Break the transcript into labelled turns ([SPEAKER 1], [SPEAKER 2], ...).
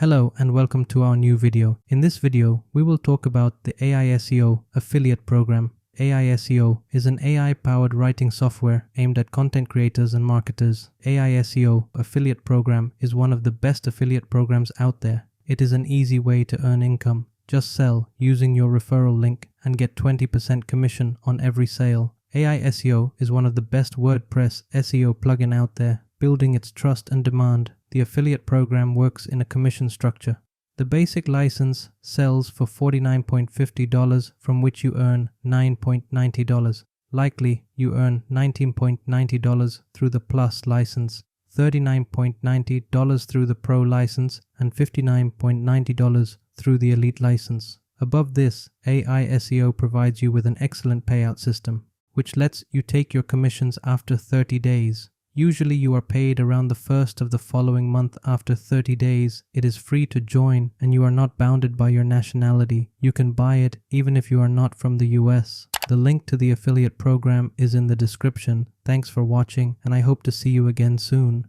[SPEAKER 1] Hello and welcome to our new video. In this video, we will talk about the AISEO affiliate program. AISEO is an AI-powered writing software aimed at content creators and marketers. AISEO affiliate program is one of the best affiliate programs out there. It is an easy way to earn income. Just sell using your referral link and get 20% commission on every sale. AISEO is one of the best WordPress SEO plugin out there, building its trust and demand. The affiliate program works in a commission structure. The basic license sells for $49.50, from which you earn $9.90. Likely, you earn $19.90 through the Plus license, $39.90 through the Pro license, and $59.90 through the Elite license. Above this, AISEO provides you with an excellent payout system, which lets you take your commissions after 30 days. Usually you are paid around the first of the following month after 30 days. It is free to join and you are not bounded by your nationality. You can buy it even if you are not from the US. The link to the affiliate program is in the description. Thanks for watching and I hope to see you again soon.